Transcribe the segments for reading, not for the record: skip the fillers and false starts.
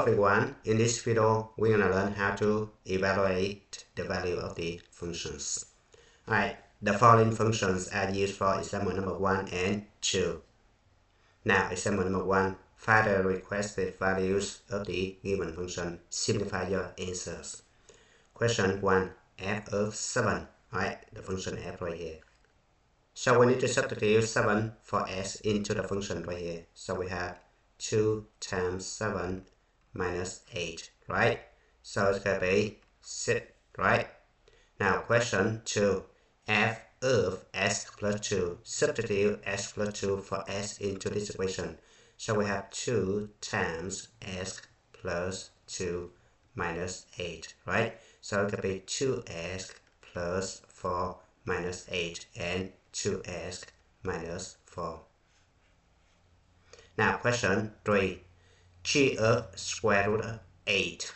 Topic 1. In this video, we're going to learn how to evaluate the value of the functions. Alright, the following functions are used for example number 1 and 2. Now, example number 1. Find the requested values of the given function. Simplify your answers. Question 1. F of 7. Alright, the function f right here. So we need to substitute 7 for s into the function right here. So we have 2 times 7 minus 8, right? So it's going to be 6, right? Now question 2. F of s plus 2. Substitute s plus 2 for s into this equation. So we have 2 times s plus 2 minus 8, right? So it could be 2s plus 4 minus 8 and 2s minus 4. Now question 3. G of square root of 8.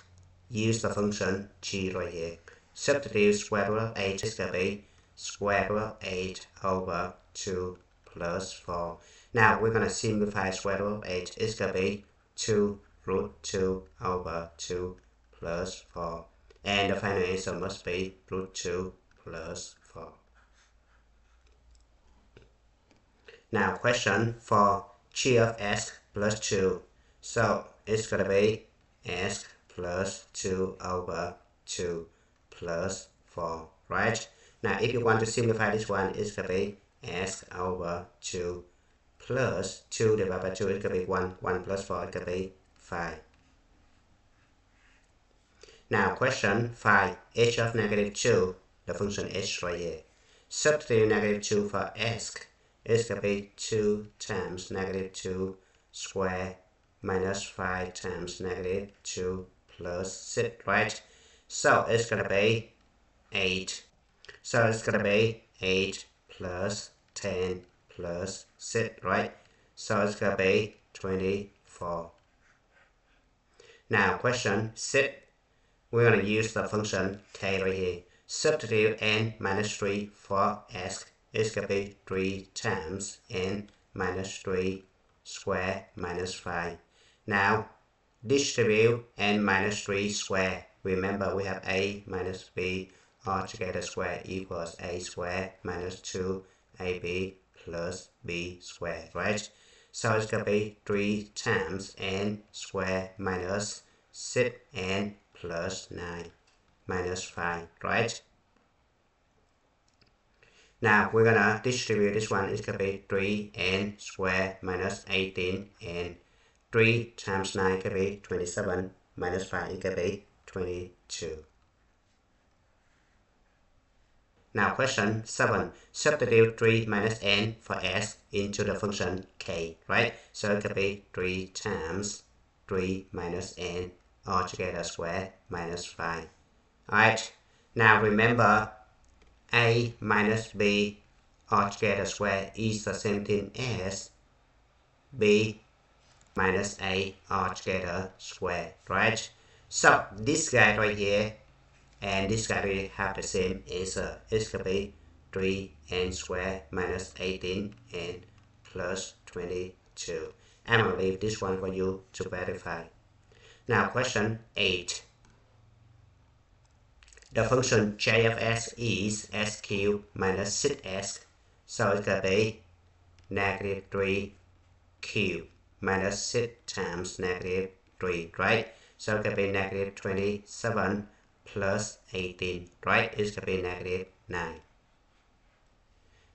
Use the function g right here. Substitute square root of 8 is going to be square root of 8 over 2 plus 4. Now we're going to simplify square root of 8. It's going to be 2 root 2 over 2 plus 4. And the final answer must be root 2 plus 4. Now question 4. G of s plus 2. So it's going to be s plus 2 over 2 plus 4, right? Now if you want to simplify this one, it's going to be s over 2 plus 2 divided by 2, it's going to be 1. 1 plus 4, it's going to be 5. Now question 5. H of negative 2, the function h right here. Substitute negative 2 for s. It's going to be 2 times negative 2 square minus 5 times negative 2 plus 6, right? So it's going to be 8. So it's going to be 8 plus 10 plus 6, right? So it's going to be 24. Now question 6. We're going to use the function k right here. Substitute n minus 3 for s. It's going to be 3 times n minus 3 square minus 5. Now, distribute n minus 3 square. Remember, we have a minus b all together square equals a square minus 2ab plus b square, right? So it's going to be 3 times n square minus 6n plus 9 minus 5, right? Now we're going to distribute this one. It's going to be 3n square minus 18n. 3 times 9 could be 27 minus 5 it could be 22. Now question 7. Substitute 3 minus n for s into the function k, right? So it could be 3 times 3 minus n all together square minus 5. Alright, now remember a minus b all together square is the same thing as b minus a all together square, right? So this guy right here and this guy will have the same answer. It's going to be 3n square minus 18n plus 22. I'm going to leave this one for you to verify. Now question 8. The function j of s is s cubed minus 6s. So it's going to be negative 3 cubed minus 6 times negative 3, right? So it's going to be negative 27 plus 18, right? It's going to be negative 9.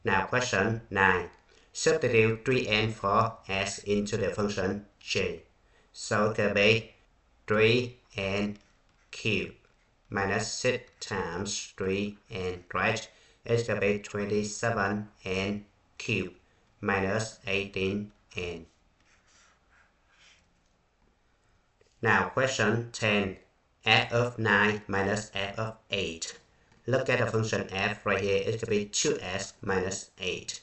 Now question 9. Substitute 3n for s into the function j. So it's going to be 3n cubed minus 6 times 3n, right? It's going to be 27n cubed minus 18n. Now question 10. F of 9 minus f of 8. Look at the function f right here. It's going to be 2s minus 8.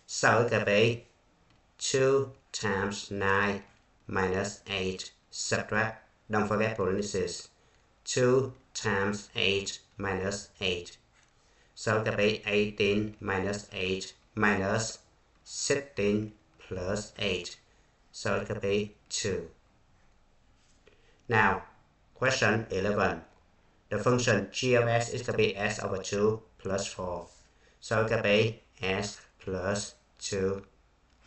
So it's going to be 2 times 9 minus 8. Subtract. Don't forget parentheses. 2 times 8 minus 8. So it's going to be 18 minus 8 minus 16 plus 8. So it could be 2. Now, question 11. The function g of s is going to be s over 2 plus 4. So it's going to be s plus 2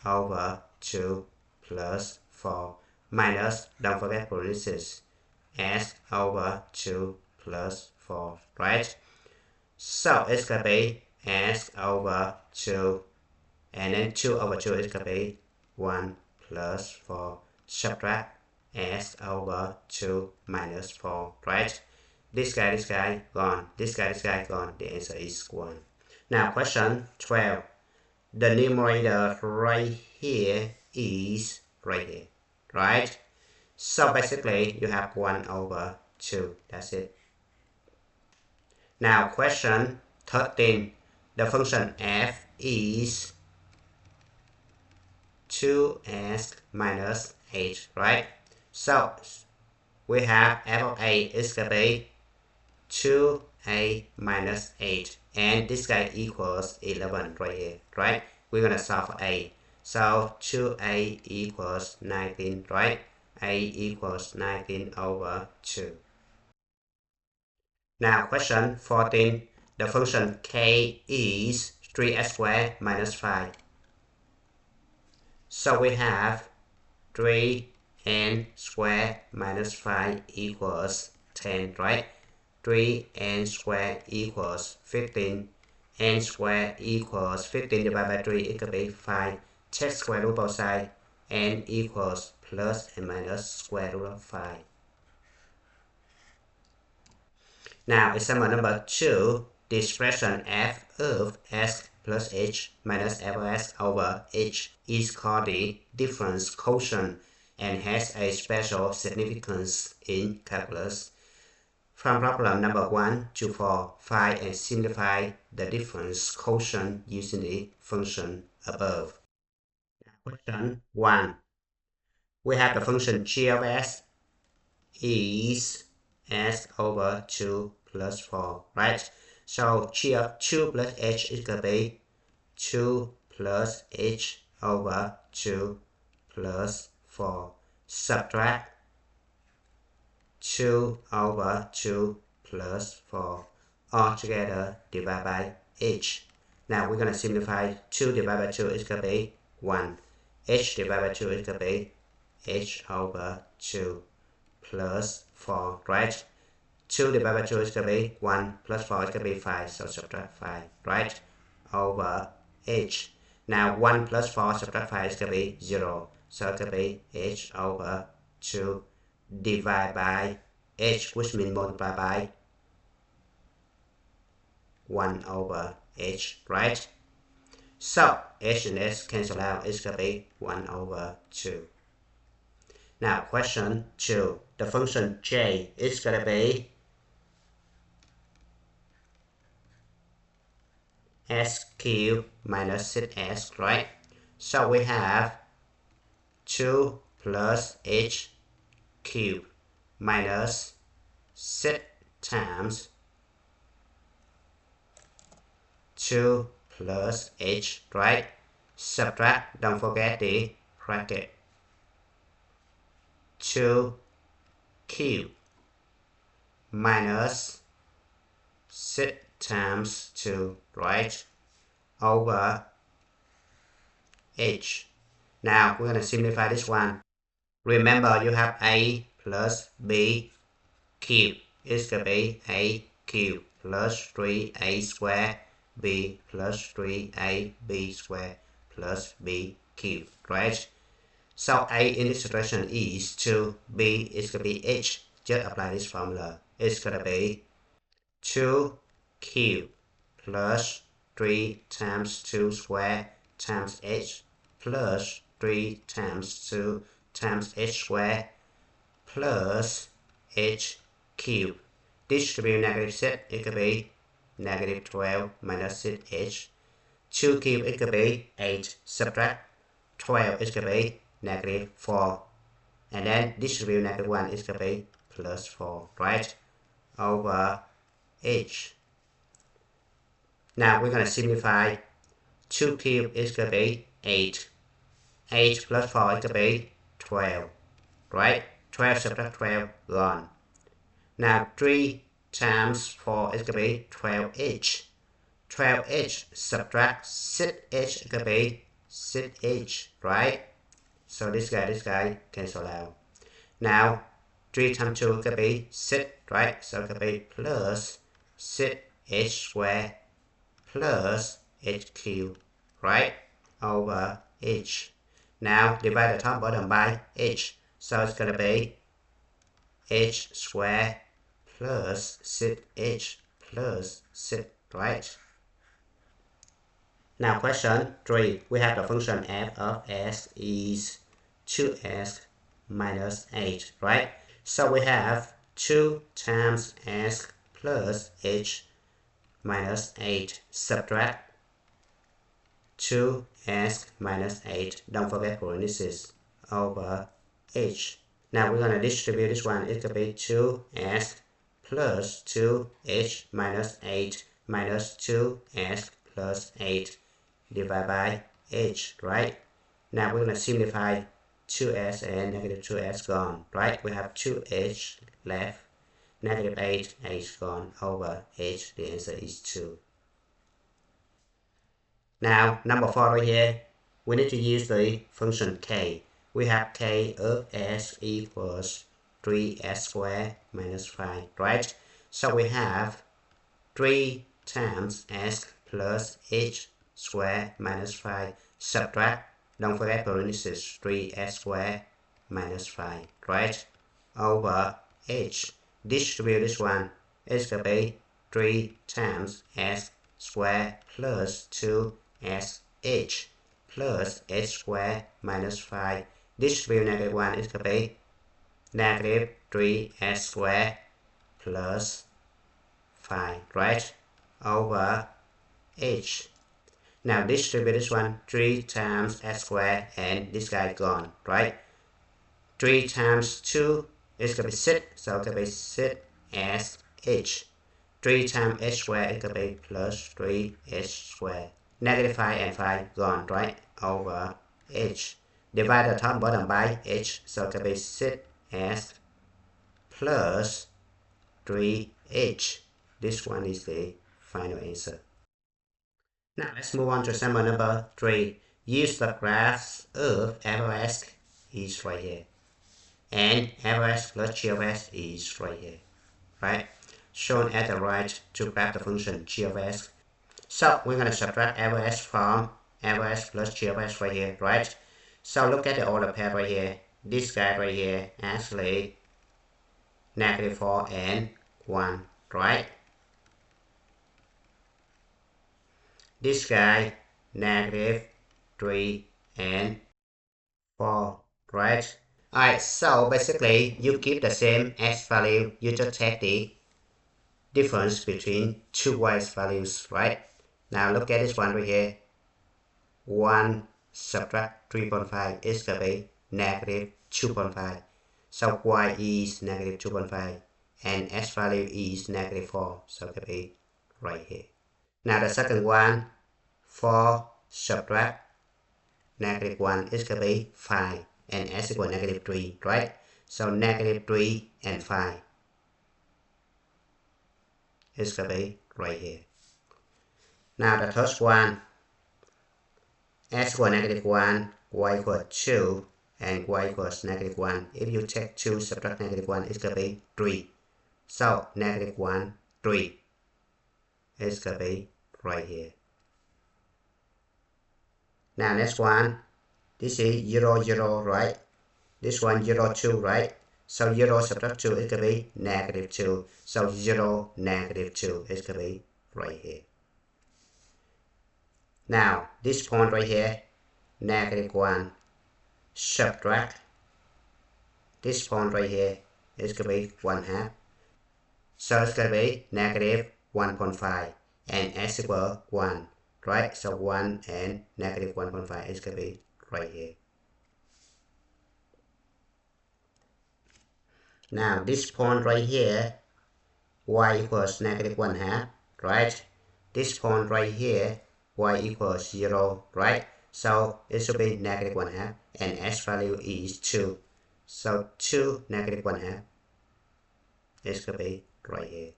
over 2 plus 4 minus, don't forget parentheses, s over 2 plus 4, right? So it's going to be s over 2, and then 2 over 2 is going to be 1 plus 4. Subtract s over 2 minus 4, right? This guy gone. This guy gone. The answer is 1. Now question 12. The numerator right here is right here, right? So basically you have 1 over 2. That's it. Now question 13. The function f is 2s minus 8, right? So we have f of a is going to be 2a minus 8, and this guy equals 11 right here, right? We're going to solve for a. So 2a equals 19, right? A equals 19 over 2. Now question 14. The function k is 3s squared minus 5. So we have 3n squared minus 5 equals 10, right? 3n squared equals 15. N squared equals 15 divided by 3, it could be 5. Take square root both sides. N equals plus and minus square root of 5. Now, example number 2, the expression f of s plus h minus f of s over h is called the difference quotient and has a special significance in calculus. From problem number 1 to 4, find and simplify the difference quotient using the function above. Question 1. We have the function g of s is s over 2 plus 4, right? So g of 2 plus h is going to be 2 plus h over 2 plus 4. Subtract 2 over 2 plus 4. All together divided by h. Now we're going to simplify. 2 divided by 2 is going to be 1. H divided by 2 is going to be h over 2 plus 4, right? 2 divided by 2 is going to be 1 plus 4 is going to be 5, so subtract 5, right? Over h. Now 1 plus 4 subtract 5 is going to be 0, so it's going to be h over 2 divided by h, which means multiply by 1 over h, right? So h and s cancel out, it's going to be 1 over 2. Now question 2. The function j is going to be s cubed minus 6s, right? So we have 2 plus h cubed minus 6 times 2 plus h, right? Subtract, don't forget the bracket. 2 cubed minus 6 times 2, right? Over h. Now we're going to simplify this one. Remember, you have a plus b cubed. It's going to be a cubed plus 3a squared b plus 3ab squared plus b cubed, right? So a in this situation is 2, b is going to be h. Just apply this formula. It's going to be 2 cubed plus 3 times 2 squared times h plus 3 times 2 times h squared plus h cubed. Distribute negative 6, it could be negative 12 minus 6h. 2 cubed, it could be 8. Subtract 12, it could be negative 4. And then distribute negative 1, it could be plus 4, right? Over h. Now we're going to simplify. 2 cubed is going to be 8. 8 plus 4 is going to be 12, right? 12 subtract 12, gone. Now 3 times 4 is going to be 12h. 12h subtract 6h is going to be 6h, right? So this guy cancel out. Now 3 times 2 is going to be 6, right? So it's going to be plus 6h squared plus h cubed, right? Over h. Now divide the top bottom by h. So it's going to be h squared plus 6h plus 6, right? Now question 3. We have the function f of s is 2s minus 8, right? So we have 2 times s plus h minus 8. Subtract 2s minus 8. Don't forget parentheses over h. Now we're going to distribute this one. It's going to be 2s plus 2h minus 8 minus 2s plus 8 divided by h, right? Now we're going to simplify 2s and negative 2s gone, right? We have 2h left, negative 8h gone over h. The answer is 2. Now number 4 right here, we need to use the function k. We have k of s equals 3s squared minus 5, right? So we have 3 times s plus h squared minus 5. Subtract, don't forget parentheses, 3s squared minus 5, right? Over h. Distribute this one. It's going to be 3 times s squared plus 2sh plus h squared minus 5. Distribute negative 1 is going to be negative 3s squared plus 5, right? Over h. Now distribute this one, 3 times s squared and this guy gone, right? 3 times 2 is going to be 6, so it's going to be 6sh. 3 times h squared is going to be plus 3h squared. Negative 5 and 5 gone, right? Over h. Divide the top bottom by h, so it's going to be 6s plus 3h. This one is the final answer. Now let's move on to example number 3. Use the graphs of f of s is right here, and f of s plus g of s is right here, right? Shown at the right to graph the function g of s. So we're going to subtract f of s from f of s plus g of s right here, right? So look at the order pair right here. This guy right here actually negative 4 and 1, right? This guy negative 3 and 4, right? Alright, so basically you keep the same x value, you just take the difference between two y values, right? Now look at this one right here. 1 subtract 3.5 is going to be negative 2.5. So y is negative 2.5 and x value is negative 4, so it will be right here. Now the second one, 4 subtract negative 1 is going to be 5 and s equal negative 3, right? So negative 3 and 5 is going to be right here. Now the third one, s equal negative 1, y equal 2, and y equals negative 1. If you take 2 subtract negative 1, it's going to be 3. So negative 1, 3 is going to be right here. Now next one, this is 0, 0, right? This one 0, 2, right? So 0 subtract 2 is going to be negative 2. So 0, negative 2 is going to be right here. Now this point right here, negative 1, subtract this point right here is going to be 1/2. So it's going to be negative 1.5 and s equal 1, right? So 1 and negative 1.5 is going to be right here. Now this point right here, y equals negative 1/2, right? This point right here, y equals 0, right? So it should be negative 1/2 and s value is 2. So 2 negative 1/2 is going to be right here.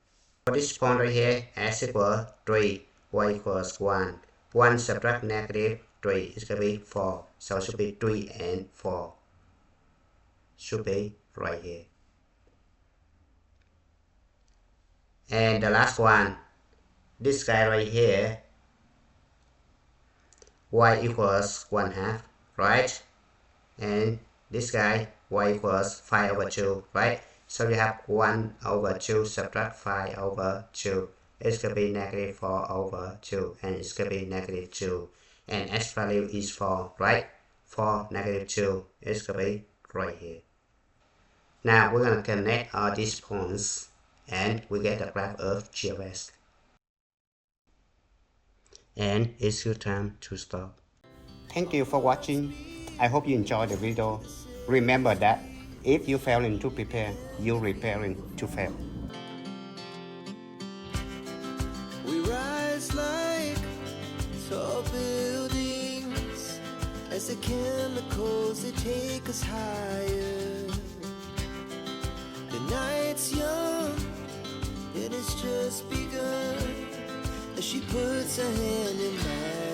For this point right here, x equals 3, y equals 1. 1 subtract negative 3 is going to be 4. So it should be 3 and 4. Should be right here. And the last one, this guy right here, y equals 1/2, right? And this guy, y equals 5/2, right? So you have 1/2 subtract 5/2. It's going to be negative 4/2, and it's going to be negative 2. And x value is 4, right? 4 negative 2 is going to be right here. Now we're going to connect all these points, and we get the graph of g of x. And it's your time to stop. Thank you for watching. I hope you enjoyed the video. Remember that if you failing to prepare, you're preparing to fail. We rise like tall buildings as the chemicals they take us higher. The night's young, it has just begun as she puts her hand in mine.